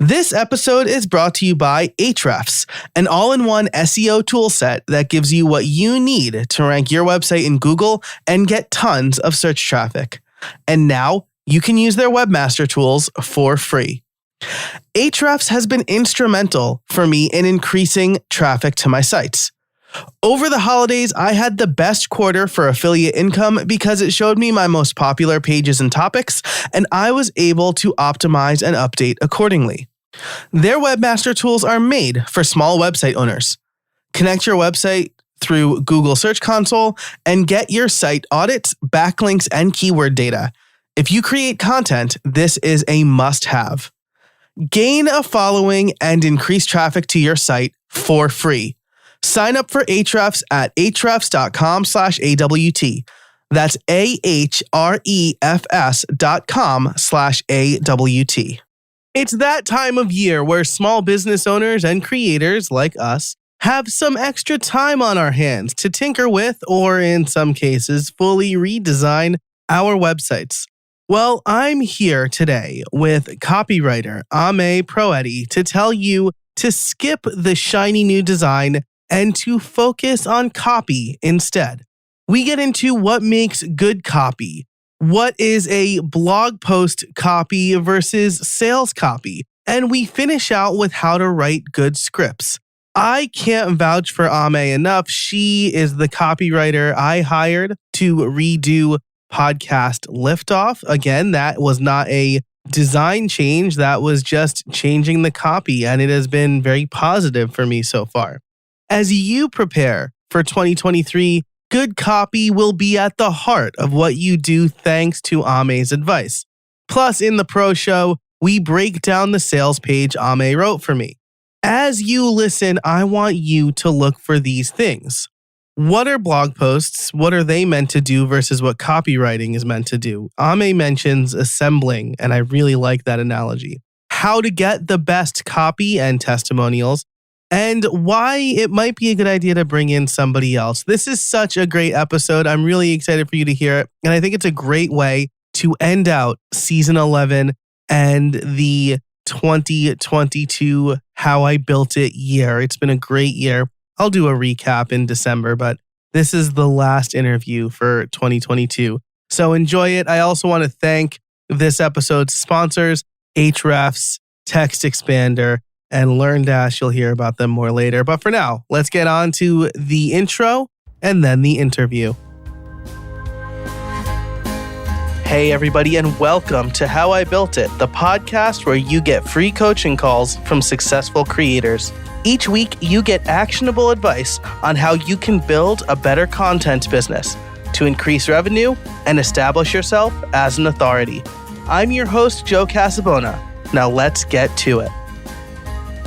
This episode is brought to you by Ahrefs, an all-in-one SEO toolset that gives you what you need to rank your website in Google and get tons of search traffic. And now you can use their webmaster tools for free. Ahrefs has been instrumental for me in increasing traffic to my sites. Over the holidays, I had the best quarter for affiliate income because it showed me my most popular pages and topics, and I was able to optimize and update accordingly. Their webmaster tools are made for small website owners. Connect your website through Google Search Console and get your site audits, backlinks, and keyword data. If you create content, this is a must-have. Gain a following and increase traffic to your site for free. Sign up for Ahrefs at ahrefs.com/AWT. That's ahrefs.com/AWT. It's that time of year where small business owners and creators like us have some extra time on our hands to tinker with, or in some cases, fully redesign our websites. Well, I'm here today with copywriter Proietti to tell you to skip the shiny new design and to focus on copy instead. We get into what makes good copy, what is a blog post copy versus sales copy, and we finish out with how to write good scripts. I can't vouch for Ame enough. She is the copywriter I hired to redo podcast Liftoff. Again, that was not a design change. That was just changing the copy, and it has been very positive for me so far. As you prepare for 2023, good copy will be at the heart of what you do thanks to Ame's advice. Plus, in the Pro Show, we break down the sales page Ame wrote for me. As you listen, I want you to look for these things. What are blog posts? What are they meant to do versus what copywriting is meant to do? Ame mentions assembling, and I really like that analogy. How to get the best copy and testimonials, and why it might be a good idea to bring in somebody else. This is such a great episode. I'm really excited for you to hear it. And I think it's a great way to end out season 11 and the 2022 How I Built It year. It's been a great year. I'll do a recap in December, but this is the last interview for 2022. So enjoy it. I also want to thank this episode's sponsors, Ahrefs, Text Expander, and LearnDash. You'll hear about them more later. But for now, let's get on to the intro and then the interview. Hey, everybody, and welcome to How I Built It, the podcast where you get free coaching calls from successful creators. Each week, you get actionable advice on how you can build a better content business to increase revenue and establish yourself as an authority. I'm your host, Joe Casabona. Now let's get to it.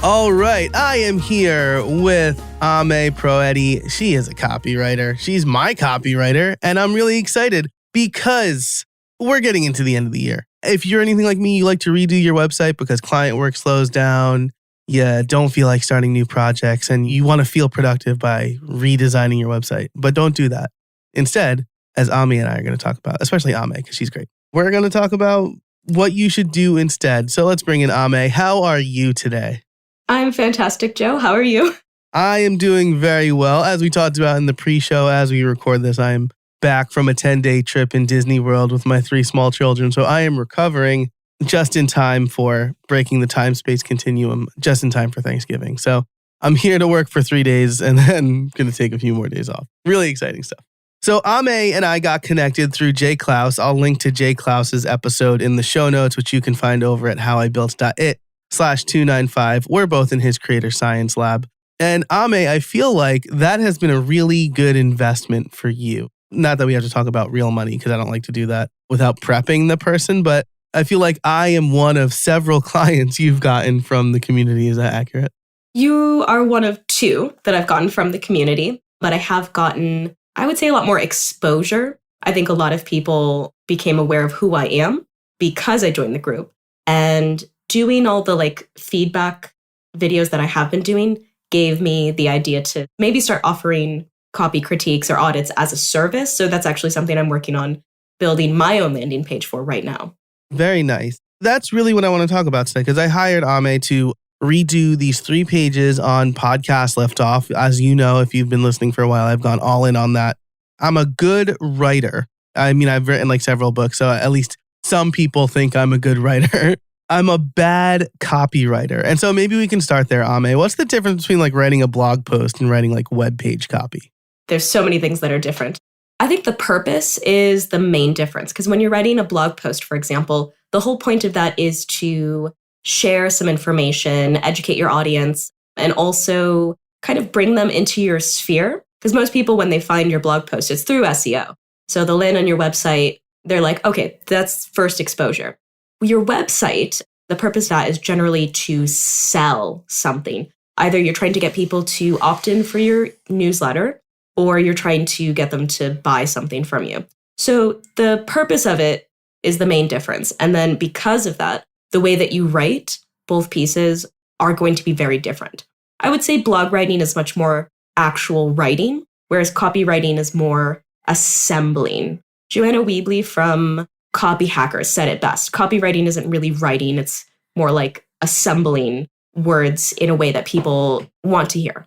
All right, I am here with Ame Proietti. She is a copywriter. She's my copywriter, and I'm really excited because we're getting into the end of the year. If you're anything like me, you like to redo your website because client work slows down, you don't feel like starting new projects, and you want to feel productive by redesigning your website. But don't do that. Instead, as Ame and I are going to talk about, especially Ame because she's great, we're going to talk about what you should do instead. So let's bring in Ame. How are you today? I'm fantastic, Joe. How are you? I am doing very well. As we talked about in the pre-show, as we record this, I'm back from a 10-day trip in Disney World with my 3 small children. So I am recovering just in time for breaking the time-space continuum, just in time for Thanksgiving. So I'm here to work for 3 days and then going to take a few more days off. Really exciting stuff. So Ame and I got connected through Jay Klaus. I'll link to Jay Klaus's episode in the show notes, which you can find over at howibuilt.it/295. We're both in his creator science lab. And Ame, I feel like that has been a really good investment for you. Not that we have to talk about real money because I don't like to do that without prepping the person, but I feel like I am one of several clients you've gotten from the community. Is that accurate? You are one of 2 that I've gotten from the community, but I have gotten, I would say, a lot more exposure. I think a lot of people became aware of who I am because I joined the group. And doing all the feedback videos that I have been doing gave me the idea to maybe start offering copy critiques or audits as a service. So that's actually something I'm working on building my own landing page for right now. Very nice. That's really what I want to talk about today, because I hired Ame to redo these 3 pages on Podcast Liftoff. As you know, if you've been listening for a while, I've gone all in on that. I'm a good writer. I mean, I've written like several books, so at least some people think I'm a good writer. I'm a bad copywriter. And so maybe we can start there, Ame. What's the difference between like writing a blog post and writing like web page copy? There's so many things that are different. I think the purpose is the main difference, because when you're writing a blog post, for example, the whole point of that is to share some information, educate your audience, and also kind of bring them into your sphere. Because most people, when they find your blog post, it's through SEO. So they'll land on your website, they're like, okay, that's first exposure. Your website, the purpose of that is generally to sell something. Either you're trying to get people to opt in for your newsletter, or you're trying to get them to buy something from you. So the purpose of it is the main difference. And then because of that, the way that you write both pieces are going to be very different. I would say blog writing is much more actual writing, whereas copywriting is more assembling. Joanna Weebly from Copy Hackers said it best. Copywriting isn't really writing, it's more like assembling words in a way that people want to hear.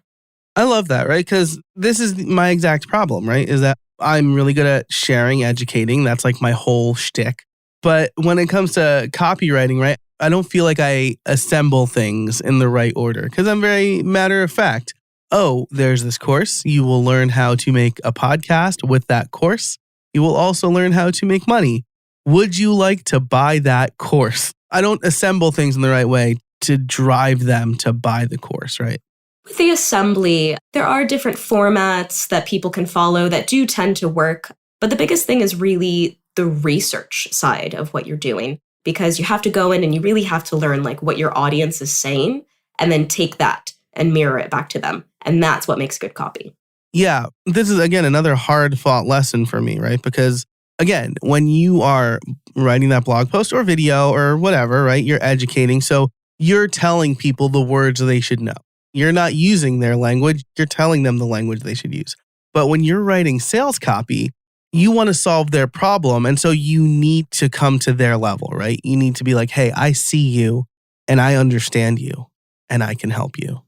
I love that, right? Because this is my exact problem, right? Is that I'm really good at sharing, educating. That's like my whole shtick. But when it comes to copywriting, right, I don't feel like I assemble things in the right order because I'm very matter of fact. Oh, there's this course. You will learn how to make a podcast with that course. You will also learn how to make money. Would you like to buy that course? I don't assemble things in the right way to drive them to buy the course, right? With the assembly, there are different formats that people can follow that do tend to work. But the biggest thing is really the research side of what you're doing, because you have to go in and you really have to learn like what your audience is saying and then take that and mirror it back to them. And that's what makes good copy. Yeah, this is, again, another hard fought lesson for me, right? Because, again, when you are writing that blog post or video or whatever, right, you're educating. So you're telling people the words they should know. You're not using their language. You're telling them the language they should use. But when you're writing sales copy, you want to solve their problem. And so you need to come to their level, right? You need to be like, hey, I see you and I understand you and I can help you.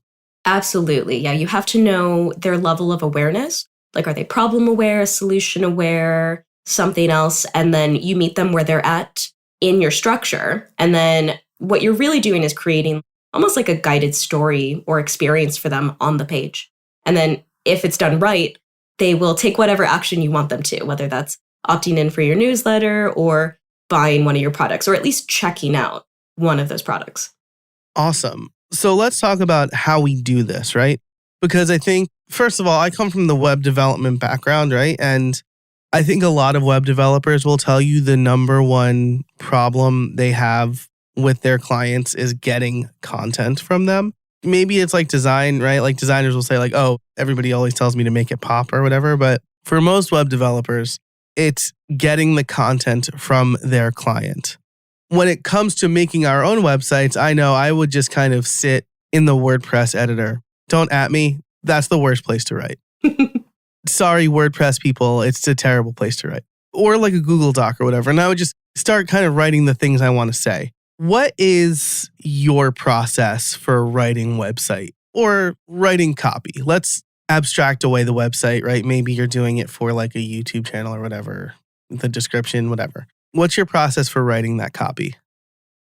Absolutely. Yeah, you have to know their level of awareness. Like, are they problem aware, solution aware, something else? And then you meet them where they're at in your structure. And then what you're really doing is creating almost like a guided story or experience for them on the page. And then if it's done right, they will take whatever action you want them to, whether that's opting in for your newsletter or buying one of your products, or at least checking out one of those products. Awesome. So let's talk about how we do this, right? Because I think, first of all, I come from the web development background, right? And I think a lot of web developers will tell you the number one problem they have with their clients is getting content from them. Maybe it's like design, right? Like designers will say like, oh, everybody always tells me to make it pop or whatever. But for most web developers, it's getting the content from their client. When it comes to making our own websites, I know I would just kind of sit in the WordPress editor. Don't at me. That's the worst place to write. Sorry, WordPress people. It's a terrible place to write. Or like a Google Doc or whatever. And I would just start kind of writing the things I want to say. What is your process for writing website or writing copy? Let's abstract away the website, right? Maybe you're doing it for like a YouTube channel or whatever, the description, whatever. What's your process for writing that copy?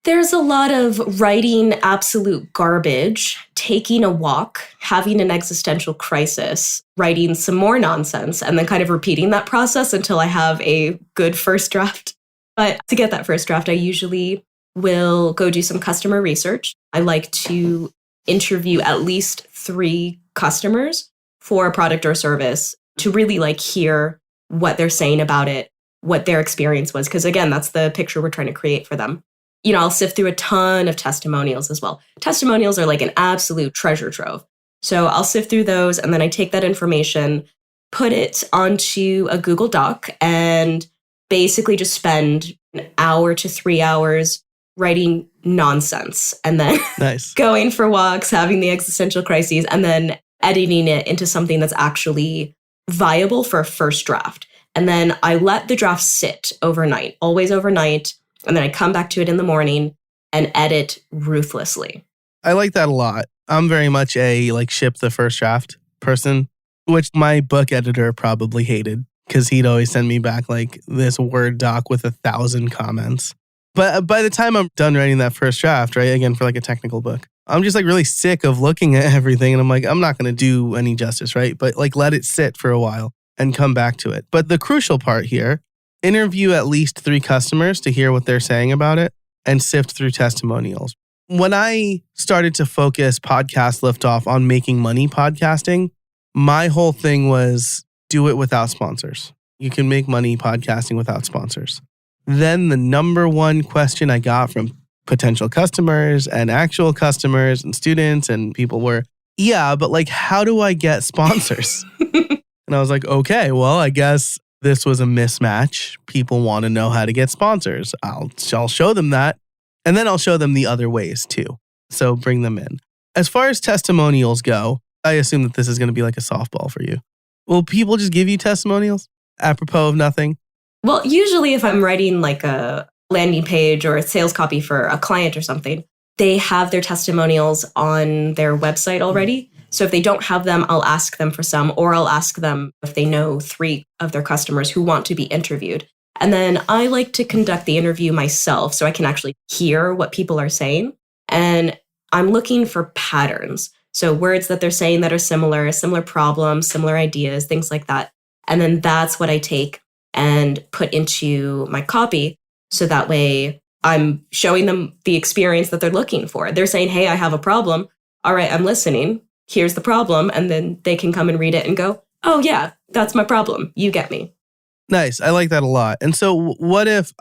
There's a lot of writing absolute garbage, taking a walk, having an existential crisis, writing some more nonsense, and then kind of repeating that process until I have a good first draft. But to get that first draft, I usually will go do some customer research. I like to interview at least 3 customers for a product or service to really like hear what they're saying about it, what their experience was. Because again, that's the picture we're trying to create for them. You know, I'll sift through a ton of testimonials as well. Testimonials are like an absolute treasure trove. So I'll sift through those and then I take that information, put it onto a Google Doc and basically just spend an hour to 3 hours writing nonsense and then Nice. going for walks, having the existential crises, and then editing it into something that's actually viable for a first draft. And then I let the draft sit overnight, always overnight. And then I come back to it in the morning and edit ruthlessly. I like that a lot. I'm very much a ship the first draft person, which my book editor probably hated because he'd always send me back this Word doc with 1,000 comments. But by the time I'm done writing that first draft, right, again, for a technical book, I'm just really sick of looking at everything. And I'm not going to do any justice, right? But let it sit for a while and come back to it. But the crucial part here, interview at least 3 customers to hear what they're saying about it and sift through testimonials. When I started to focus Podcast Liftoff on making money podcasting, my whole thing was do it without sponsors. You can make money podcasting without sponsors. Then the number one question I got from potential customers and actual customers and students and people were, yeah, but how do I get sponsors? And I was like, okay, well, I guess this was a mismatch. People want to know how to get sponsors. I'll show them that. And then I'll show them the other ways too. So bring them in. As far as testimonials go, I assume that this is going to be a softball for you. Will people just give you testimonials apropos of nothing? Well, usually if I'm writing a landing page or a sales copy for a client or something, they have their testimonials on their website already. So if they don't have them, I'll ask them for some, or I'll ask them if they know 3 of their customers who want to be interviewed. And then I like to conduct the interview myself so I can actually hear what people are saying. And I'm looking for patterns. So words that they're saying that are similar problems, similar ideas, things like that. And then that's what I take and put into my copy. So that way I'm showing them the experience that they're looking for. They're saying, hey, I have a problem. All right, I'm listening. Here's the problem. And then they can come and read it and go, oh yeah, that's my problem. You get me. Nice. I like that a lot. And so what if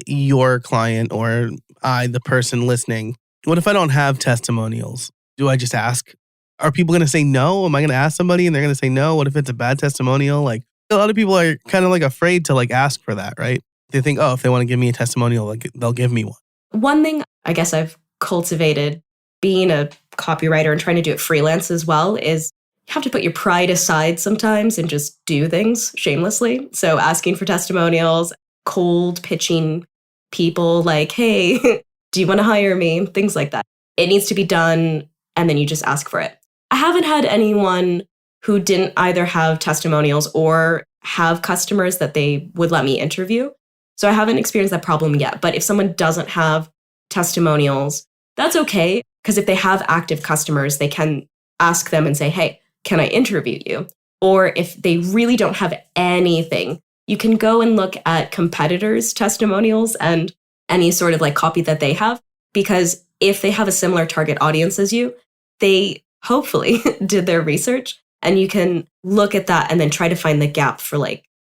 your client, or the person listening, what if I don't have testimonials? Do I just ask? Are people going to say no? Am I going to ask somebody and they're going to say no? What if it's a bad testimonial? A lot of people are kind of afraid to ask for that, right? They think, oh, if they want to give me a testimonial, they'll give me one. One thing I guess I've cultivated being a copywriter and trying to do it freelance as well is you have to put your pride aside sometimes and just do things shamelessly. So asking for testimonials, cold pitching people hey, do you want to hire me? Things like that. It needs to be done and then you just ask for it. I haven't had anyone who didn't either have testimonials or have customers that they would let me interview. So I haven't experienced that problem yet. But if someone doesn't have testimonials, that's okay. Because if they have active customers, they can ask them and say, hey, can I interview you? Or if they really don't have anything, you can go and look at competitors' testimonials and any sort of copy that they have. Because if they have a similar target audience as you, they hopefully did their research. And you can look at that and then try to find the gap for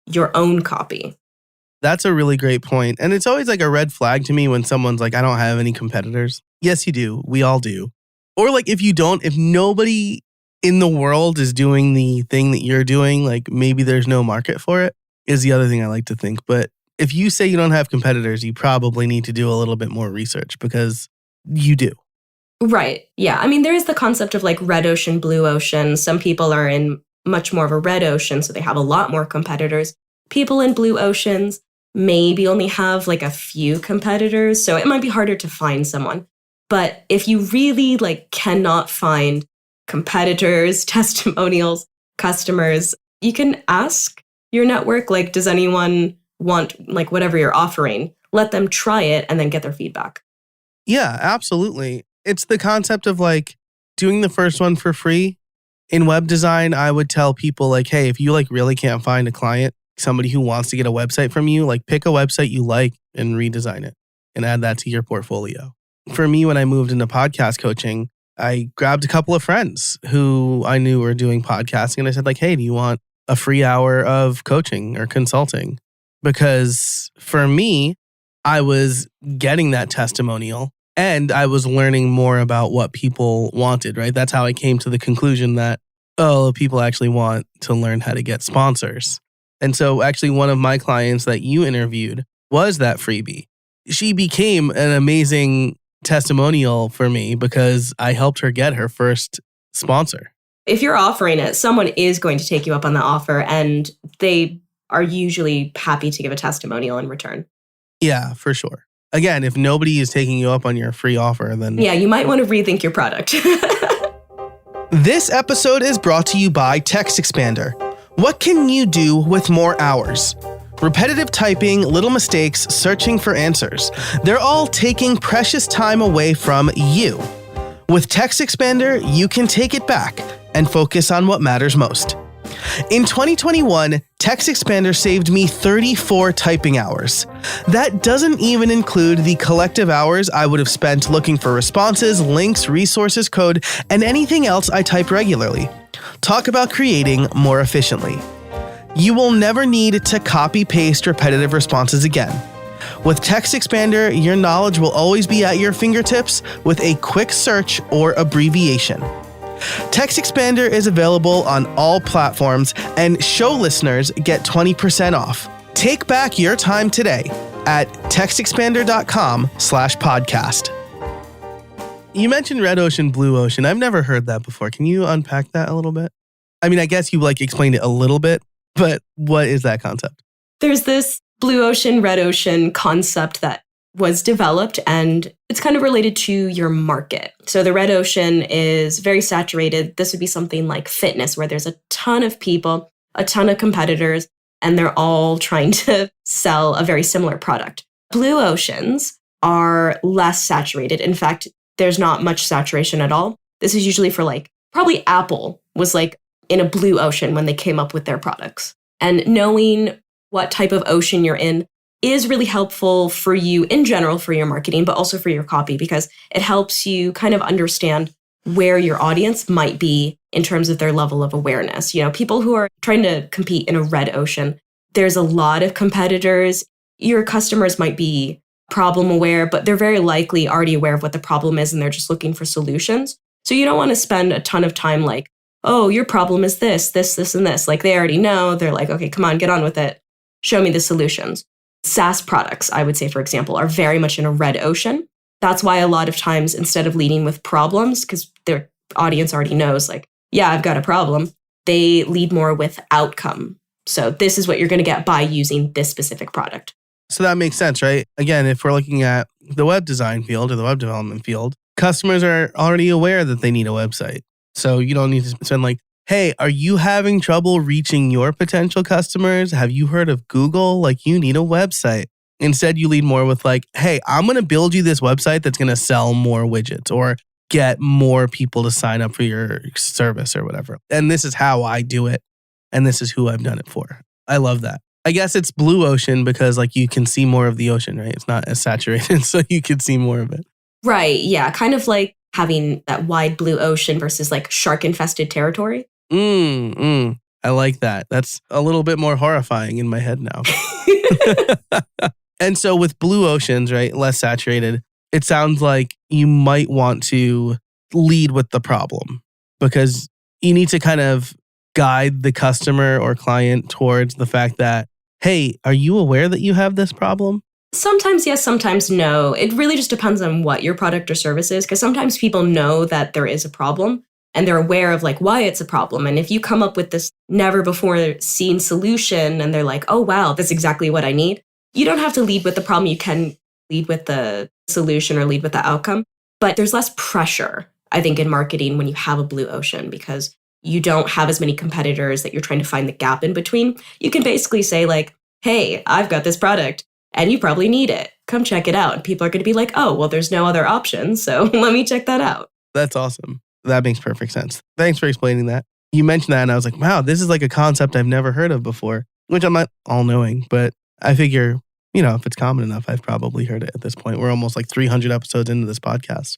your own copy. That's a really great point. And it's always a red flag to me when someone's I don't have any competitors. Yes, you do. We all do. Or if nobody in the world is doing the thing that you're doing, maybe there's no market for it, is the other thing I like to think. But if you say you don't have competitors, you probably need to do a little bit more research because you do. Right. Yeah. I mean, there is the concept of red ocean, blue ocean. Some people are in much more of a red ocean, so they have a lot more competitors. People in blue oceans maybe only have a few competitors, so it might be harder to find someone. But if you really cannot find competitors, testimonials, customers, you can ask your network, does anyone want whatever you're offering? Let them try it and then get their feedback. Yeah, absolutely. It's the concept of doing the first one for free. In web design, I would tell people hey, if you really can't find a client, somebody who wants to get a website from you, pick a website you like and redesign it and add that to your portfolio. For me, when I moved into podcast coaching, I grabbed a couple of friends who I knew were doing podcasting and I said hey, do you want a free hour of coaching or consulting? Because for me, I was getting that testimonial and I was learning more about what people wanted, right? That's how I came to the conclusion that, people actually want to learn how to get sponsors. And so actually one of my clients that you interviewed was that freebie. She became an amazing testimonial for me because I helped her get her first sponsor. If you're offering it, someone is going to take you up on the offer and they are usually happy to give a testimonial in return. Yeah, for sure. Again, if nobody is taking you up on your free offer, then... Yeah, you might want to rethink your product. This episode is brought to you by Text Expander. What can you do with more hours? Repetitive typing, little mistakes, searching for answers. They're all taking precious time away from you. With Text Expander, you can take it back and focus on what matters most. In 2021, Text Expander saved me 34 typing hours. That doesn't even include the collective hours I would have spent looking for responses, links, resources, code, and anything else I type regularly. Talk about creating more efficiently. You will never need to copy-paste repetitive responses again. With Text Expander, your knowledge will always be at your fingertips with a quick search or abbreviation. Text Expander is available on all platforms, and show listeners get 20% off. Take back your time today at textexpander.com/podcast. You mentioned red ocean, blue ocean. I've never heard that before. Can you unpack that a little bit? I mean, I guess you explained it a little bit, but what is that concept? There's this blue ocean, red ocean concept that was developed, and it's kind of related to your market. So the red ocean is very saturated. This would be something like fitness, where there's a ton of people, a ton of competitors, and they're all trying to sell a very similar product. Blue oceans are less saturated. In fact, there's not much saturation at all. This is usually for probably Apple was in a blue ocean when they came up with their products. And knowing what type of ocean you're in is really helpful for you in general for your marketing, but also for your copy, because it helps you kind of understand where your audience might be in terms of their level of awareness. You know, people who are trying to compete in a red ocean, there's a lot of competitors. Your customers might be problem aware, but they're very likely already aware of what the problem is and they're just looking for solutions. So you don't want to spend a ton of time oh, your problem is this, and this. They already know. They're okay, come on, get on with it. Show me the solutions. SaaS products, I would say, for example, are very much in a red ocean. That's why a lot of times, instead of leading with problems, because their audience already knows, yeah, I've got a problem, they lead more with outcome. So this is what you're going to get by using this specific product. So that makes sense, right? Again, if we're looking at the web design field or the web development field, customers are already aware that they need a website. So you don't need to spend hey, are you having trouble reaching your potential customers? Have you heard of Google? You need a website. Instead, you lead more with hey, I'm going to build you this website that's going to sell more widgets or get more people to sign up for your service or whatever. And this is how I do it. And this is who I've done it for. I love that. I guess it's blue ocean because you can see more of the ocean, right? It's not as saturated, so you can see more of it. Right. Yeah. Kind of having that wide blue ocean versus shark infested territory. I like that. That's a little bit more horrifying in my head now. And so with blue oceans, right, less saturated, it sounds like you might want to lead with the problem because you need to kind of guide the customer or client towards the fact that, hey, are you aware that you have this problem? Sometimes yes, sometimes no. It really just depends on what your product or service is, because sometimes people know that there is a problem and they're aware of why it's a problem. And if you come up with this never before seen solution and they're oh, wow, that's exactly what I need, you don't have to lead with the problem. You can lead with the solution or lead with the outcome. But there's less pressure, I think, in marketing when you have a blue ocean because you don't have as many competitors that you're trying to find the gap in between. You can basically say hey, I've got this product and you probably need it. Come check it out. And people are going to be oh, well, there's no other option. So let me check that out. That's awesome. That makes perfect sense. Thanks for explaining that. You mentioned that and I was wow, this is a concept I've never heard of before, which I'm not all knowing, but I figure, if it's common enough, I've probably heard it at this point. We're almost 300 episodes into this podcast.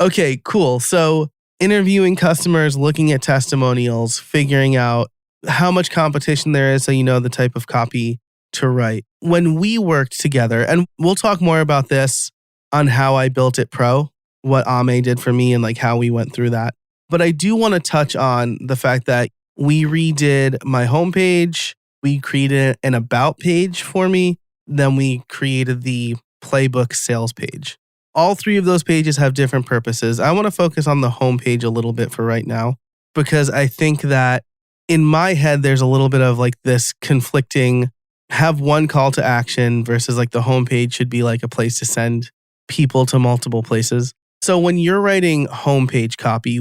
Okay, cool. So interviewing customers, looking at testimonials, figuring out how much competition there is so you know the type of copy to write. When we worked together, and we'll talk more about this on how I built it pro, what Ame did for me and how we went through that. But I do want to touch on the fact that we redid my homepage. We created an about page for me. Then we created the playbook sales page. All three of those pages have different purposes. I want to focus on the homepage a little bit for right now because I think that in my head, there's a little bit of this conflicting have one call to action versus like the homepage should be like a place to send people to multiple places. So when you're writing homepage copy,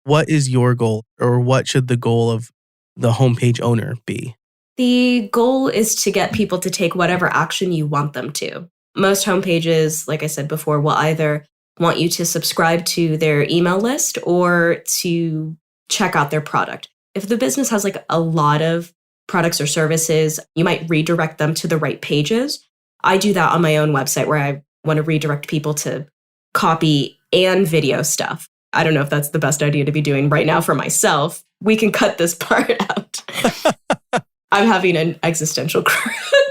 what is your goal, or what should the goal of the homepage owner be? The goal is to get people to take whatever action you want them to. Most homepages, like I said before, will either want you to subscribe to their email list or to check out their product. If the business has like a lot of products or services, you might redirect them to the right pages. I do that on my own website where I want to redirect people to copy and video stuff. I don't know if that's the best idea to be doing right now for myself. We can cut this part out. I'm having an existential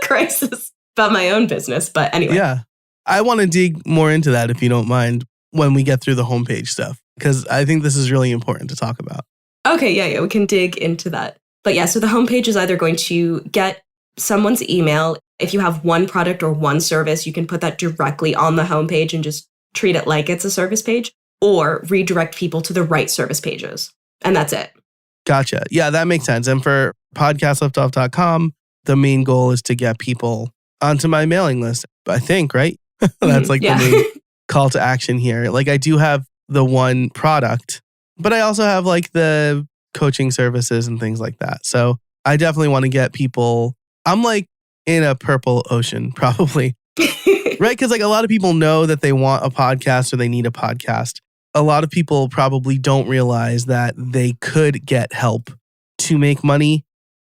crisis about my own business, but anyway. Yeah. I want to dig more into that if you don't mind when we get through the homepage stuff, because I think this is really important to talk about. Okay, yeah, we can dig into that. But yeah, so the homepage is either going to get someone's email. If you have one product or one service, you can put that directly on the homepage and just treat it like it's a service page, or redirect people to the right service pages. And that's it. Gotcha. Yeah, that makes sense. And for podcastliftoff.com, the main goal is to get people onto my mailing list, I think, right? That's like the main call to action here. Like I do have the one product, but I also have like the coaching services and things like that. So I definitely want to get people, I'm like in a purple ocean probably, right? Because like a lot of people know that they want a podcast or they need a podcast. A lot of people probably don't realize that they could get help to make money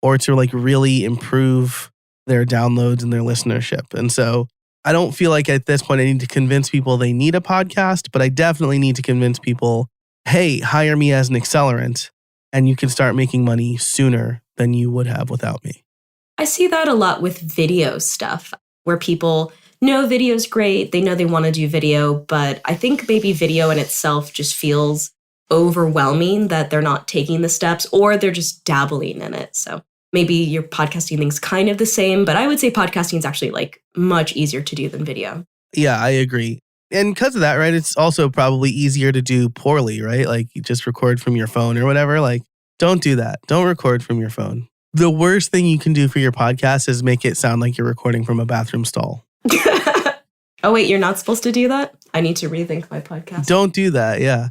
or to like really improve their downloads and their listenership. And so I don't feel like at this point I need to convince people they need a podcast, but I definitely need to convince people, hey, hire me as an accelerant and you can start making money sooner than you would have without me. I see that a lot with video stuff where people know video's great. They know they want to do video, but I think maybe video in itself just feels overwhelming that they're not taking the steps or they're just dabbling in it. So maybe your podcasting thing's kind of the same, but I would say podcasting is actually like much easier to do than video. Yeah, I agree. And because of that, right, it's also probably easier to do poorly, right? Like you just record from your phone or whatever. Like, don't do that. Don't record from your phone. The worst thing you can do for your podcast is make it sound like you're recording from a bathroom stall. Oh, wait, you're not supposed to do that? I need to rethink my podcast. Don't do that. Yeah.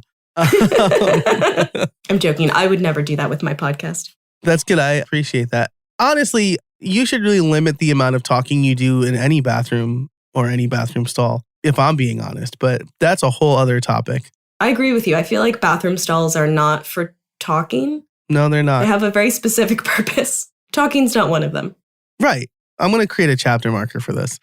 I'm joking. I would never do that with my podcast. That's good. I appreciate that. Honestly, you should really limit the amount of talking you do in any bathroom or any bathroom stall, if I'm being honest. But that's a whole other topic. I agree with you. I feel like bathroom stalls are not for talking. No, they're not. They have a very specific purpose. Talking's not one of them. Right. I'm going to create a chapter marker for this.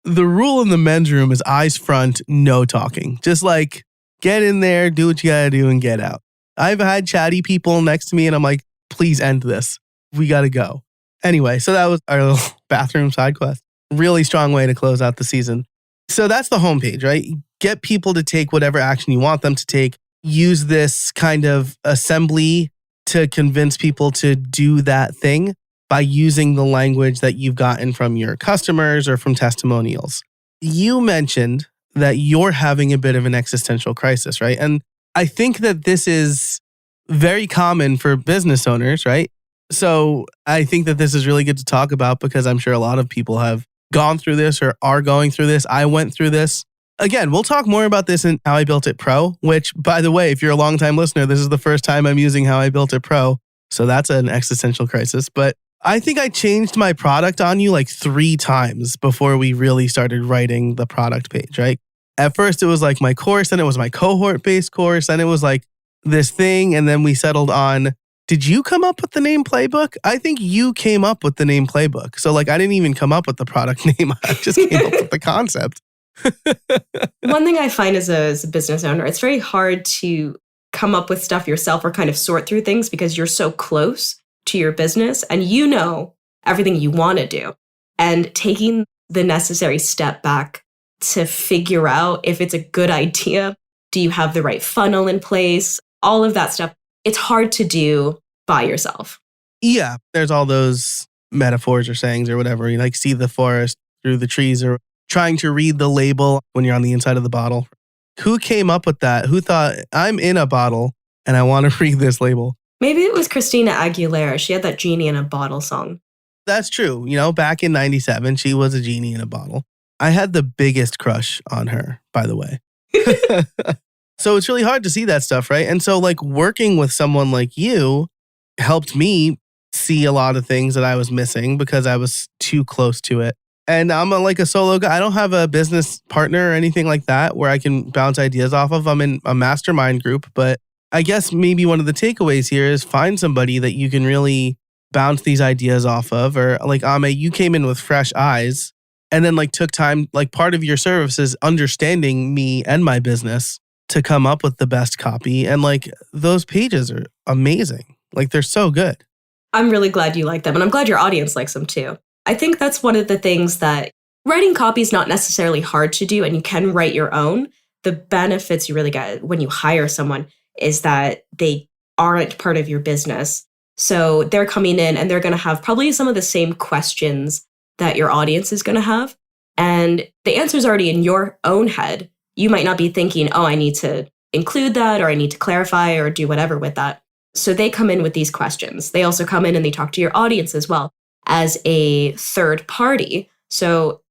The rule in the men's room is eyes front, no talking. Just like get in there, do what you got to do and get out. I've had chatty people next to me and I'm like, please end this. We got to go. Anyway, so that was our little bathroom side quest. Really strong way to close out the season. So that's the homepage, right? Get people to take whatever action you want them to take. Use this kind of assembly to convince people to do that thing by using the language that you've gotten from your customers or from testimonials. You mentioned that you're having a bit of an existential crisis, right? And I think that this is very common for business owners, right? So I think that this is really good to talk about because I'm sure a lot of people have gone through this or are going through this. I went through this. Again, we'll talk more about this in How I Built It Pro, which, by the way, if you're a longtime listener, this is the first time I'm using How I Built It Pro. So that's an existential crisis. But I think I changed my product on you like 3 times before we really started writing the product page, right? At first, it was like my course, and it was my cohort-based course, and it was like this thing. And then we settled on, did you come up with the name Playbook? I think you came up with the name Playbook. So like, I didn't even come up with the product name. I just came up with the concept. One thing I find as a business owner, it's very hard to come up with stuff yourself or kind of sort through things because you're so close to your business and you know everything you want to do. And taking the necessary step back to figure out if it's a good idea, do you have the right funnel in place, all of that stuff, it's hard to do by yourself. Yeah, there's all those metaphors or sayings or whatever. You like see the forest through the trees or trying to read the label when you're on the inside of the bottle. Who came up with that? Who thought, I'm in a bottle and I want to read this label? Maybe it was Christina Aguilera. She had that Genie in a Bottle song. That's true. Back in 97, she was a genie in a bottle. I had the biggest crush on her, by the way. So it's really hard to see that stuff, right? And so like working with someone like you helped me see a lot of things that I was missing because I was too close to it. And I'm like a solo guy. I don't have a business partner or anything like that where I can bounce ideas off of. I'm in a mastermind group, but I guess maybe one of the takeaways here is find somebody that you can really bounce these ideas off of. Or like Ame, you came in with fresh eyes and then like took time, like part of your service is understanding me and my business to come up with the best copy. And like those pages are amazing. Like they're so good. I'm really glad you like them. And I'm glad your audience likes them too. I think that's one of the things that writing copy is not necessarily hard to do and you can write your own. The benefits you really get when you hire someone is that they aren't part of your business. So they're coming in and they're going to have probably some of the same questions that your audience is going to have. And the answer is already in your own head. You might not be thinking, oh, I need to include that or I need to clarify or do whatever with that. So they come in with these questions. They also come in and they talk to your audience as well as a third party. So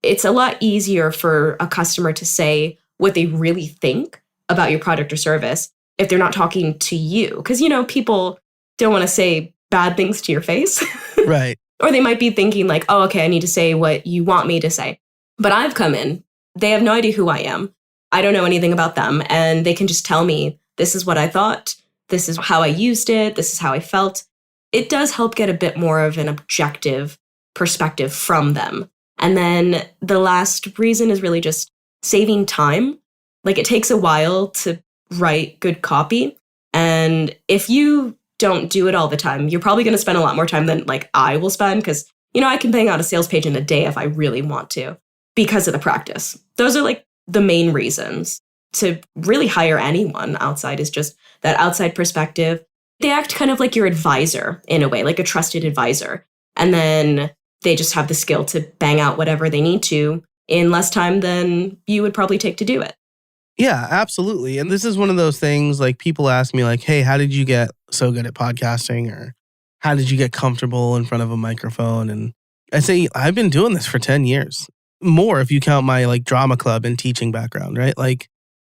it's a lot easier for a customer to say what they really think about your product or service if they're not talking to you. Because, people don't want to say bad things to your face. Right. Or they might be thinking like, oh, okay, I need to say what you want me to say. But I've come in. They have no idea who I am. I don't know anything about them. And they can just tell me, this is what I thought. This is how I used it. This is how I felt. It does help get a bit more of an objective perspective from them. And then the last reason is really just saving time. Like it takes a while to write good copy. And if you don't do it all the time, you're probably going to spend a lot more time than like I will spend because, I can bang out a sales page in a day if I really want to because of the practice. Those are like the main reasons to really hire anyone outside is just that outside perspective. They act kind of like your advisor in a way, like a trusted advisor. And then they just have the skill to bang out whatever they need to in less time than you would probably take to do it. Yeah, absolutely. And this is one of those things like people ask me like, hey, how did you get so good at podcasting? Or how did you get comfortable in front of a microphone? And I say, I've been doing this for 10 years. More if you count my like drama club and teaching background, right? Like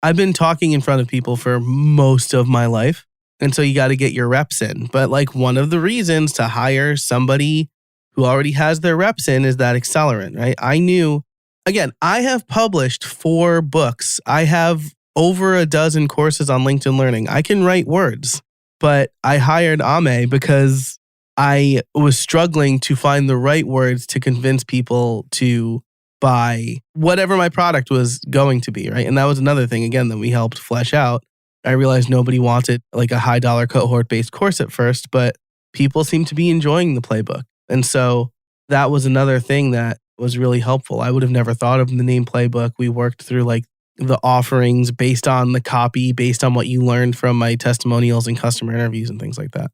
I've been talking in front of people for most of my life. And so you got to get your reps in. But like one of the reasons to hire somebody who already has their reps in is that accelerant, right? I knew, again, I have published 4 books. I have over a dozen courses on LinkedIn Learning. I can write words, but I hired Ame because I was struggling to find the right words to convince people to buy whatever my product was going to be, right? And that was another thing, again, that we helped flesh out. I realized nobody wanted like a high dollar cohort-based course at first, but people seem to be enjoying the playbook. And so that was another thing that was really helpful. I would have never thought of the name playbook. We worked through like the offerings based on the copy, based on what you learned from my testimonials and customer interviews and things like that.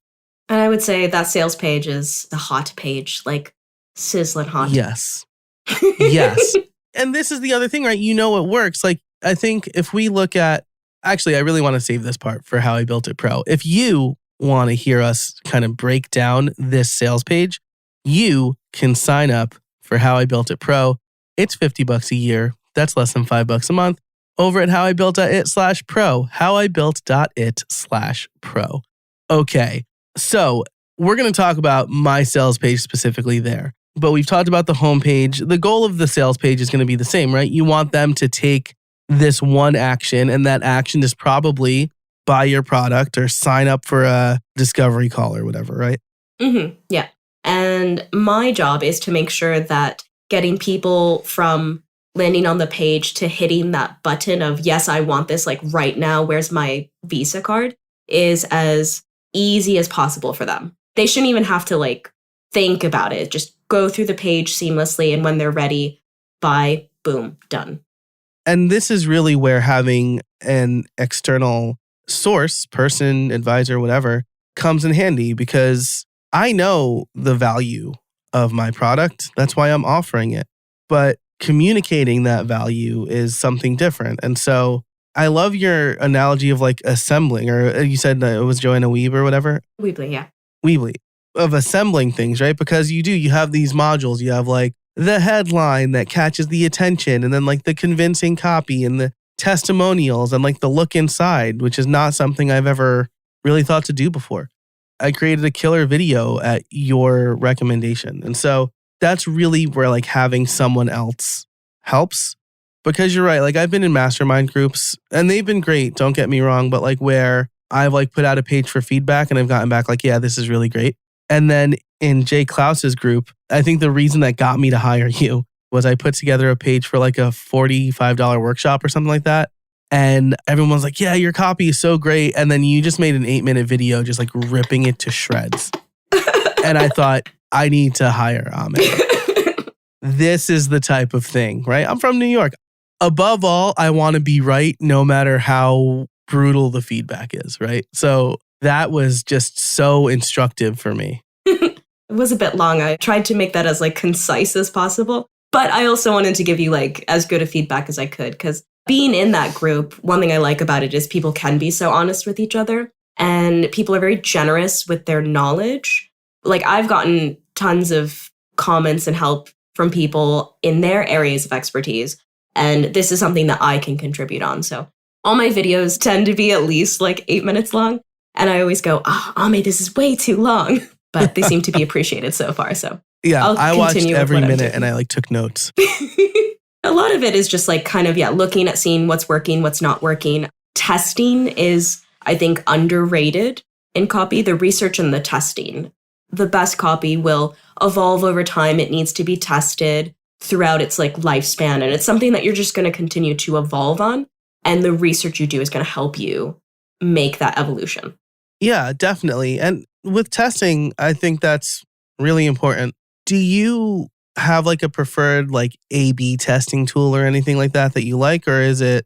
And I would say that sales page is the hot page, like sizzling hot. Yes. Yes. And this is the other thing, right? It works. Like, I think if we look at, actually, I really want to save this part for How I Built It Pro. If you want to hear us kind of break down this sales page, you can sign up for How I Built It Pro. It's $50 a year. That's less than $5 a month over at howibuilt.it/pro, howibuilt.it/pro. Okay. So we're going to talk about my sales page specifically there. But we've talked about the homepage. The goal of the sales page is going to be the same, right? You want them to take this one action, and that action is probably buy your product or sign up for a discovery call or whatever, right? Mm-hmm. Yeah. And my job is to make sure that getting people from landing on the page to hitting that button of, yes, I want this, like right now, where's my Visa card, is as easy as possible for them. They shouldn't even have to like think about it. Just go through the page seamlessly. And when they're ready, buy, boom, done. And this is really where having an external source, person, advisor, whatever, comes in handy because I know the value of my product. That's why I'm offering it. But communicating that value is something different. And so I love your analogy of like assembling, or you said that it was Joanna Weeb or whatever. Weebly, yeah. Weebly. of assembling things, right? Because you have these modules. You have like the headline that catches the attention, and then like the convincing copy and the testimonials and like the look inside, which is not something I've ever really thought to do before. I created a killer video at your recommendation. And so that's really where like having someone else helps, because you're right. Like I've been in mastermind groups and they've been great. Don't get me wrong. But like where I've like put out a page for feedback and I've gotten back like, yeah, this is really great. And then in Jay Klaus's group, I think the reason that got me to hire you was I put together a page for like a $45 workshop or something like that. And everyone's like, yeah, your copy is so great. And then you just made an 8-minute video just like ripping it to shreds. And I thought, I need to hire Ahmed. This is the type of thing, right? I'm from New York. Above all, I want to be right no matter how brutal the feedback is, right? So that was just so instructive for me. It was a bit long. I tried to make that as like concise as possible. But I also wanted to give you like as good a feedback as I could, because being in that group, one thing I like about it is people can be so honest with each other and people are very generous with their knowledge. Like I've gotten tons of comments and help from people in their areas of expertise. And this is something that I can contribute on. So all my videos tend to be at least like 8 minutes long. And I always go, Ame, this is way too long. But they seem to be appreciated so far. So yeah, I watched every minute and I like took notes. A lot of it is just like kind of, looking at seeing what's working, what's not working. Testing is, I think, underrated in copy, the research and the testing. The best copy will evolve over time. It needs to be tested throughout its like lifespan. And it's something that you're just going to continue to evolve on. And the research you do is going to help you make that evolution. Yeah, definitely. And with testing, I think that's really important. Do you have like a preferred like A/B testing tool or anything like that you like? Or do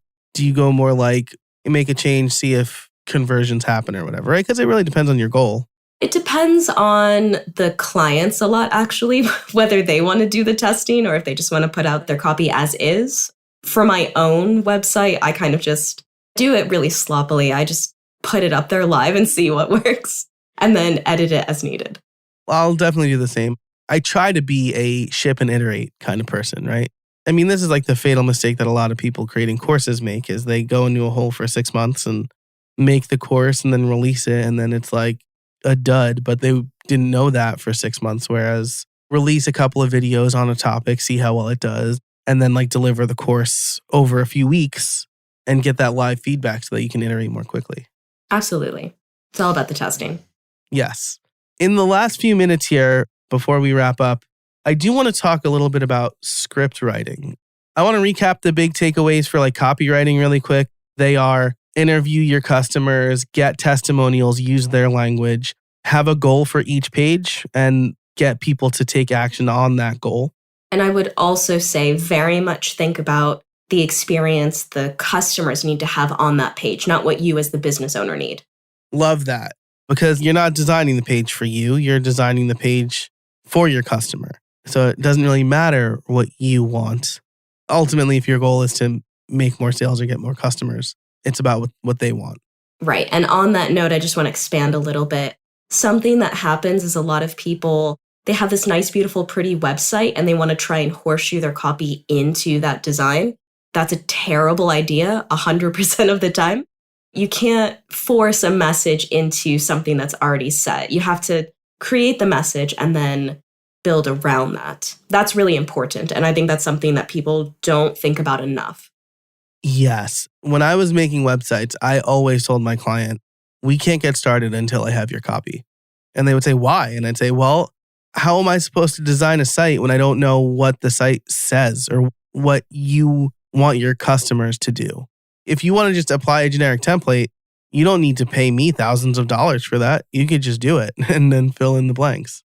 you go more like make a change, see if conversions happen or whatever, right? Because it really depends on your goal. It depends on the clients a lot, actually, whether they want to do the testing or if they just want to put out their copy as is. For my own website, I kind of just do it really sloppily. I just put it up there live and see what works and then edit it as needed. I'll definitely do the same. I try to be a ship and iterate kind of person, right? I mean, this is like the fatal mistake that a lot of people creating courses make is they go into a hole for 6 months and make the course and then release it. And then it's like a dud, but they didn't know that for 6 months. Whereas release a couple of videos on a topic, see how well it does, and then like deliver the course over a few weeks and get that live feedback so that you can iterate more quickly. Absolutely. It's all about the testing. Yes. In the last few minutes here, before we wrap up, I do want to talk a little bit about script writing. I want to recap the big takeaways for like copywriting really quick. They are interview your customers, get testimonials, use their language, have a goal for each page, and get people to take action on that goal. And I would also say very much think about the experience the customers need to have on that page, not what you as the business owner need. Love that. Because you're not designing the page for you, you're designing the page for your customer. So it doesn't really matter what you want. Ultimately, if your goal is to make more sales or get more customers, it's about what they want. Right. And on that note, I just want to expand a little bit. Something that happens is a lot of people, they have this nice, beautiful, pretty website and they want to try and horseshoe their copy into that design. That's a terrible idea 100% of the time. You can't force a message into something that's already set. You have to create the message and then build around that. That's really important. And I think that's something that people don't think about enough. Yes. When I was making websites, I always told my client, we can't get started until I have your copy. And they would say, why? And I'd say, well, how am I supposed to design a site when I don't know what the site says or what you want your customers to do? If you want to just apply a generic template, you don't need to pay me thousands of dollars for that. You could just do it and then fill in the blanks.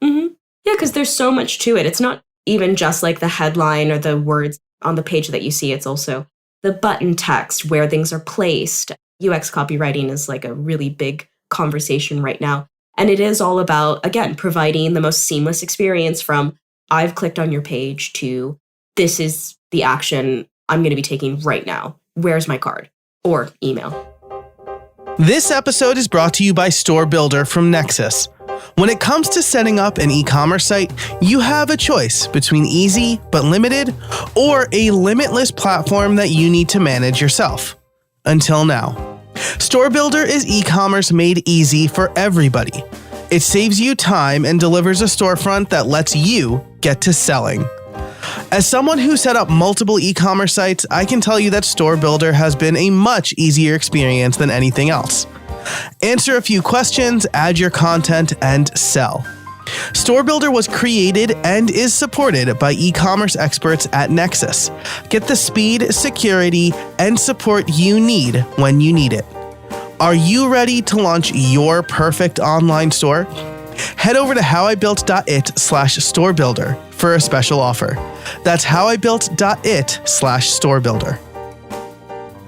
Mm-hmm. Yeah, because there's so much to it. It's not even just like the headline or the words on the page that you see. It's also the button text, where things are placed. UX copywriting is like a really big conversation right now. And it is all about, again, providing the most seamless experience from I've clicked on your page to this is the action I'm going to be taking right now. Where's my card? Or email. This episode is brought to you by Store Builder from Nexus. When it comes to setting up an e-commerce site, you have a choice between easy but limited or a limitless platform that you need to manage yourself. Until now. Store Builder is e-commerce made easy for everybody. It saves you time and delivers a storefront that lets you get to selling. As someone who set up multiple e-commerce sites, I can tell you that Store Builder has been a much easier experience than anything else. Answer a few questions, add your content, and sell. Store Builder was created and is supported by e-commerce experts at Nexus. Get the speed, security, and support you need when you need it. Are you ready to launch your perfect online store? Head over to howibuilt.it/storebuilder for a special offer. That's howibuilt.it/storebuilder.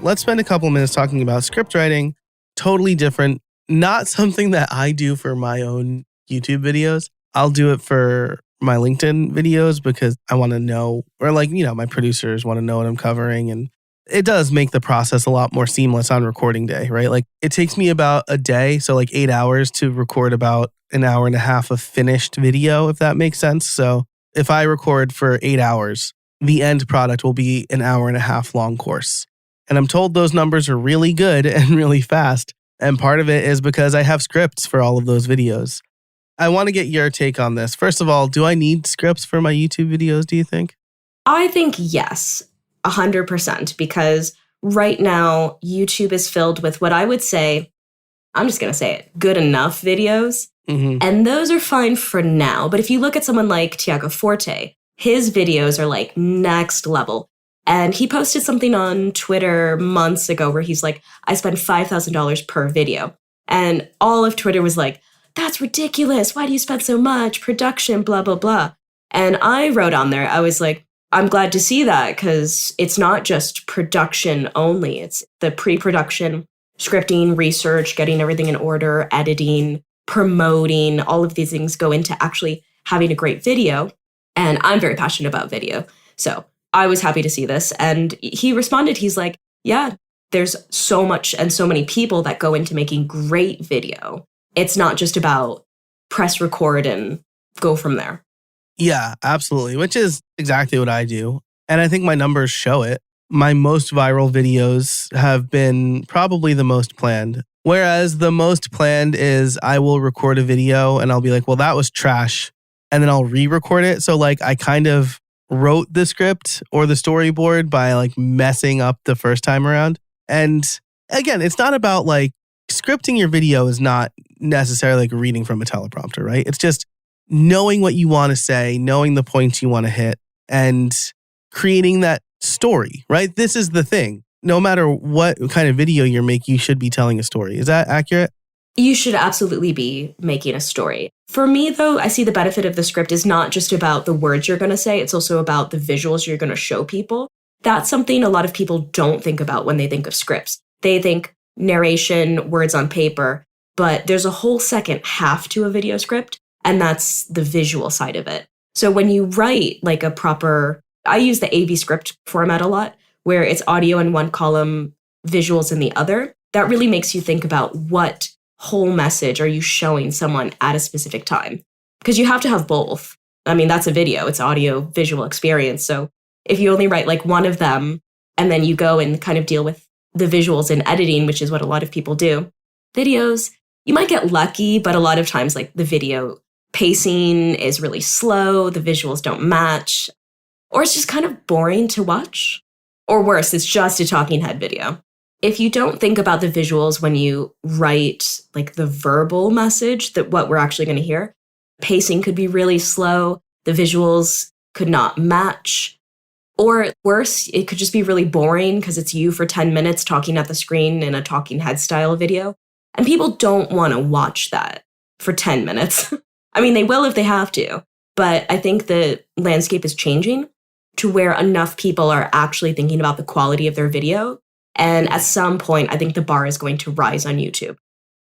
Let's spend a couple minutes talking about script writing. Totally different. Not something that I do for my own YouTube videos. I'll do it for my LinkedIn videos because I want to know, or my producers want to know what I'm covering. And it does make the process a lot more seamless on recording day, right? Like it takes me about a day, so 8 hours to record about an hour and a half of finished video, if that makes sense. So if I record for 8 hours, the end product will be an hour and a half long course. And I'm told those numbers are really good and really fast. And part of it is because I have scripts for all of those videos. I want to get your take on this. First of all, do I need scripts for my YouTube videos, do you think? I think yes, 100%, because right now YouTube is filled with what I would say, I'm just going to say it, good enough videos. Mm-hmm. And those are fine for now. But if you look at someone like Tiago Forte, his videos are next level. And he posted something on Twitter months ago where he's like, I spend $5,000 per video. And all of Twitter was like, that's ridiculous. Why do you spend so much? Production, blah, blah, blah. And I wrote on there, I was like, I'm glad to see that because it's not just production only. It's the pre-production, scripting, research, getting everything in order, editing, promoting. All of these things go into actually having a great video. And I'm very passionate about video. So I was happy to see this. And he responded, he's like, yeah, there's so much and so many people that go into making great video. It's not just about press record and go from there. Yeah, absolutely, which is exactly what I do. And I think my numbers show it. My most viral videos have been probably the most planned. Whereas the most planned is I will record a video and I'll be like, well, that was trash. And then I'll re-record it. So I kind of wrote the script or the storyboard by messing up the first time around. And again, it's not about scripting your video is not necessarily reading from a teleprompter, right? It's just knowing what you want to say, knowing the points you want to hit, and creating that story, right? This is the thing. No matter what kind of video you make, you should be telling a story. Is that accurate? You should absolutely be making a story. For me, though, I see the benefit of the script is not just about the words you're going to say. It's also about the visuals you're going to show people. That's something a lot of people don't think about when they think of scripts. They think narration, words on paper, but there's a whole second half to a video script, and that's the visual side of it. So when you write a proper, I use the AV script format a lot, where it's audio in one column, visuals in the other. That really makes you think about what whole message are you showing someone at a specific time? Because you have to have both. I mean, that's a video, it's audio, visual experience. So if you only write one of them, and then you go and kind of deal with the visuals in editing, which is what a lot of people do, videos, you might get lucky, but a lot of times the video pacing is really slow, the visuals don't match, or it's just kind of boring to watch. Or worse, it's just a talking head video. If you don't think about the visuals when you write the verbal message, that what we're actually going to hear, pacing could be really slow, the visuals could not match, or worse, it could just be really boring because it's you for 10 minutes talking at the screen in a talking head style video. And people don't want to watch that for 10 minutes. I mean, they will if they have to, but I think the landscape is changing to where enough people are actually thinking about the quality of their video. And at some point, I think the bar is going to rise on YouTube.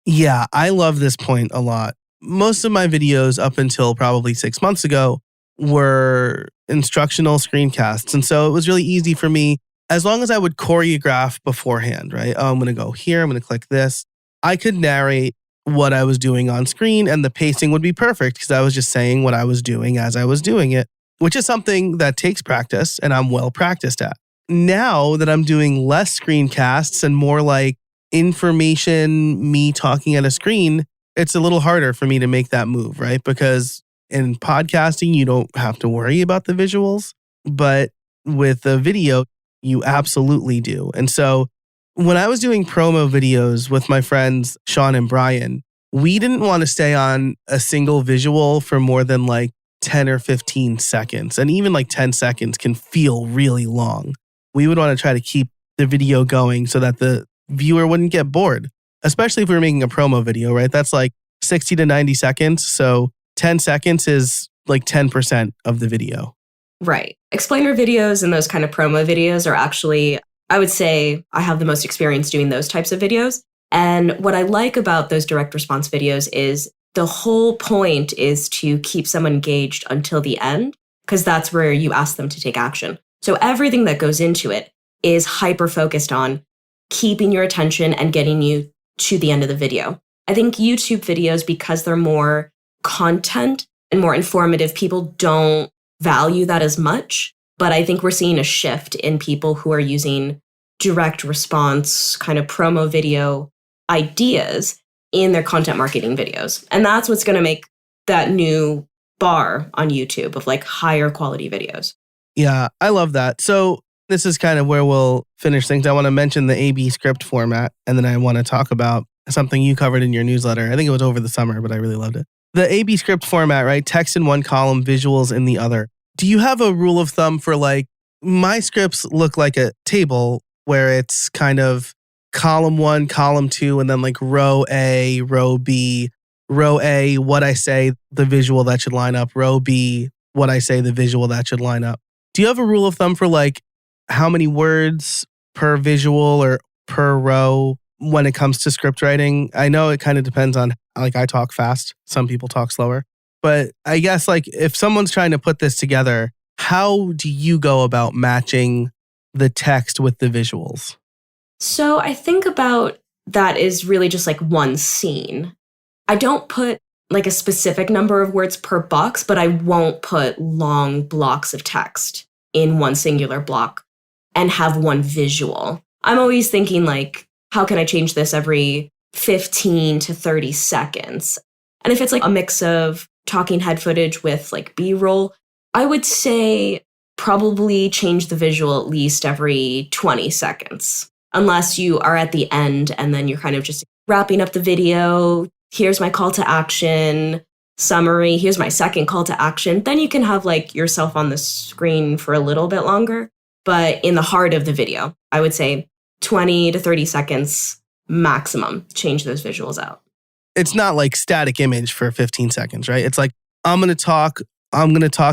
Yeah, I love this point a lot. Most of my videos up until probably 6 months ago were instructional screencasts. And so it was really easy for me, as long as I would choreograph beforehand, right? Oh, I'm going to go here, I'm going to click this. I could narrate what I was doing on screen, and the pacing would be perfect because I was just saying what I was doing as I was doing it, which is something that takes practice and I'm well practiced at. Now that I'm doing less screencasts and more like information, me talking at a screen, it's a little harder for me to make that move, right? Because in podcasting, you don't have to worry about the visuals, but with the video, you absolutely do. And so when I was doing promo videos with my friends, Sean and Brian, we didn't want to stay on a single visual for more than like 10 or 15 seconds. And even like 10 seconds can feel really long. We would want to try to keep the video going so that the viewer wouldn't get bored, especially if we were making a promo video, right? That's like 60 to 90 seconds. So 10 seconds is like 10% of the video. Right. Explainer videos and those kind of promo videos are actually, I would say I have the most experience doing those types of videos. And what I like about those direct response videos is the whole point is to keep someone engaged until the end, because that's where you ask them to take action. So everything that goes into it is hyper focused on keeping your attention and getting you to the end of the video. I think YouTube videos, because they're more content and more informative, people don't value that as much. But I think we're seeing a shift in people who are using direct response kind of promo video ideas in their content marketing videos. And that's what's going to make that new bar on YouTube of like higher quality videos. Yeah, I love that. So this is kind of where we'll finish things. I want to mention the AB script format, and then I want to talk about something you covered in your newsletter. I think it was over the summer, but I really loved it. The AB script format, right? Text in one column, visuals in the other. Do you have a rule of thumb for like, my scripts look like a table where it's kind of column 1, column 2, and then like row A, row B, row A, what I say, the visual that should line up, row B, what I say, the visual that should line up. Do you have a rule of thumb for like how many words per visual or per row when it comes to script writing? I know it kind of depends on, like, I talk fast, some people talk slower, but I guess like if someone's trying to put this together, how do you go about matching the text with the visuals? So I think about that is really just like one scene. I don't put like a specific number of words per box, but I won't put long blocks of text in one singular block and have one visual. I'm always thinking like, how can I change this every 15 to 30 seconds? And if it's like a mix of talking head footage with like B-roll, I would say probably change the visual at least every 20 seconds. Unless you are at the end and then you're kind of just wrapping up the video. Here's my call to action summary. Here's my second call to action. Then you can have like yourself on the screen for a little bit longer. But in the heart of the video, I would say 20 to 30 seconds maximum. Change those visuals out. It's not like static image for 15 seconds, right? It's like, I'm going to talk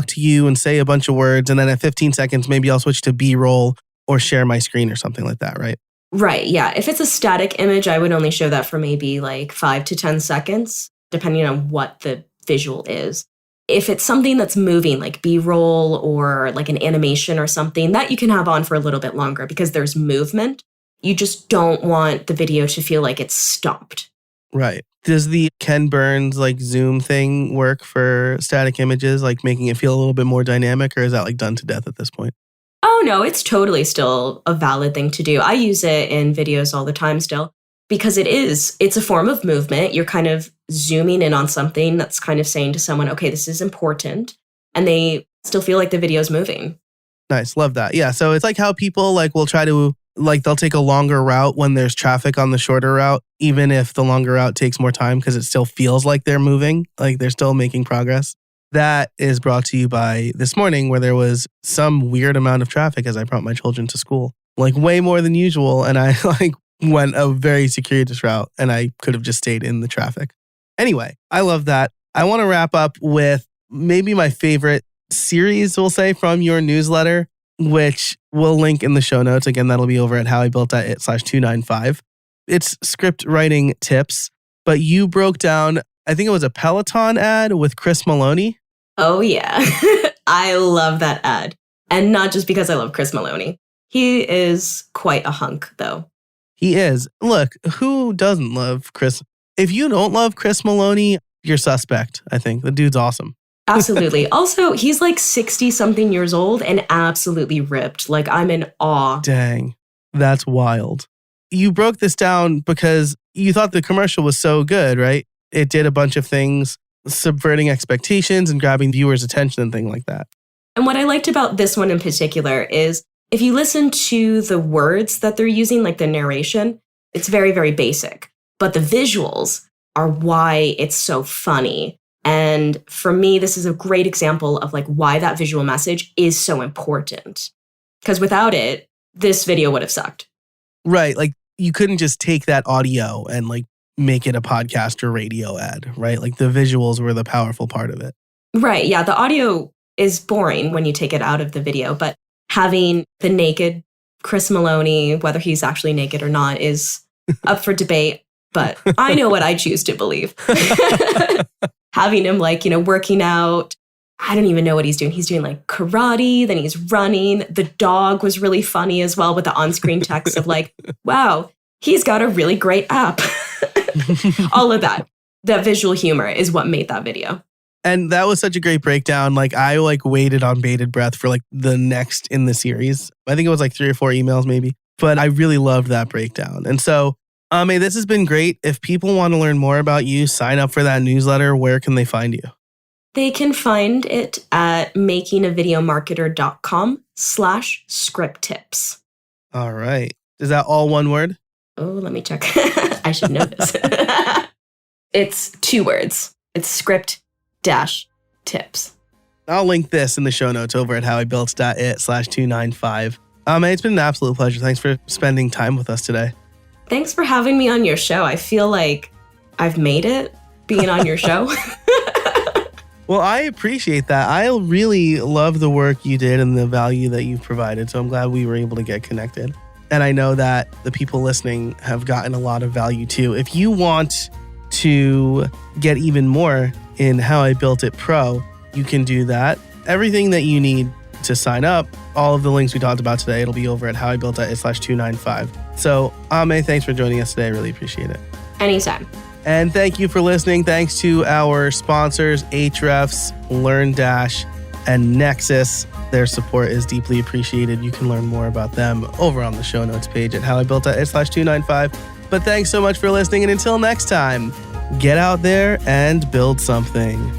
to you and say a bunch of words. And then at 15 seconds, maybe I'll switch to B-roll or share my screen or something like that, right? Right, yeah. If it's a static image, I would only show that for maybe like 5 to 10 seconds, depending on what the visual is. If it's something that's moving, like B-roll or like an animation or something, that you can have on for a little bit longer because there's movement. You just don't want the video to feel like it's stopped. Right. Does the Ken Burns like zoom thing work for static images, like making it feel a little bit more dynamic, or is that like done to death at this point? Oh, no, it's totally still a valid thing to do. I use it in videos all the time still because it's a form of movement. You're kind of zooming in on something that's kind of saying to someone, okay, this is important. And they still feel like the video's moving. Nice. Love that. Yeah. So it's like how people like will try to like they'll take a longer route when there's traffic on the shorter route, even if the longer route takes more time because it still feels like they're moving, like they're still making progress. That is brought to you by this morning where there was some weird amount of traffic as I brought my children to school, like way more than usual. And I like went a very circuitous route and I could have just stayed in the traffic. Anyway, I love that. I want to wrap up with maybe my favorite series, we'll say, from your newsletter, which we'll link in the show notes. Again, that'll be over at howibuilt.it/295. It's script writing tips, but you broke down, I think it was a Peloton ad with Chris Maloney. Oh, yeah. I love that ad. And not just because I love Chris Maloney. He is quite a hunk, though. He is. Look, who doesn't love Chris? If you don't love Chris Maloney, you're suspect, I think. The dude's awesome. Absolutely. Also, he's like 60 something years old and absolutely ripped. Like, I'm in awe. Dang, that's wild. You broke this down because you thought the commercial was so good, right? It did a bunch of things, subverting expectations and grabbing viewers' attention and things like that. And what I liked about this one in particular is if you listen to the words that they're using, like the narration, it's very, very basic. But the visuals are why it's so funny. And for me, this is a great example of like why that visual message is so important. Because without it, this video would have sucked. Right. Like you couldn't just take that audio and like make it a podcast or radio ad, right? Like the visuals were the powerful part of it. Right. Yeah. The audio is boring when you take it out of the video, but having the naked Chris Maloney, whether he's actually naked or not, is up for debate. But I know what I choose to believe. Having him like, working out. I don't even know what he's doing. He's doing like karate, then he's running. The dog was really funny as well with the on-screen text of like, wow, he's got a really great app. All of that. That visual humor is what made that video. And that was such a great breakdown. Like I waited on bated breath for like the next in the series. I think it was like 3 or 4 emails maybe. But I really loved that breakdown. And so, Ame, this has been great. If people want to learn more about you, sign up for that newsletter. Where can they find you? They can find it at makingavideomarketer.com/script tips. All right. Is that all one word? Oh, let me check. I should know this. It's 2 words. It's script-tips. I'll link this in the show notes over at howibuilt.it/295. It's been an absolute pleasure. Thanks for spending time with us today. Thanks for having me on your show. I feel like I've made it being on your show. Well, I appreciate that. I really love the work you did and the value that you've provided. So I'm glad we were able to get connected. And I know that the people listening have gotten a lot of value too. If you want to get even more in How I Built It Pro, you can do that. Everything that you need to sign up, all of the links we talked about today, it'll be over at howibuilt.it/295. So, Ame, thanks for joining us today. I really appreciate it. Anytime. And thank you for listening. Thanks to our sponsors, Ahrefs, LearnDash, and Nexus. Their support is deeply appreciated. You can learn more about them over on the show notes page at howibuilt.it/295. But thanks so much for listening. And until next time, get out there and build something.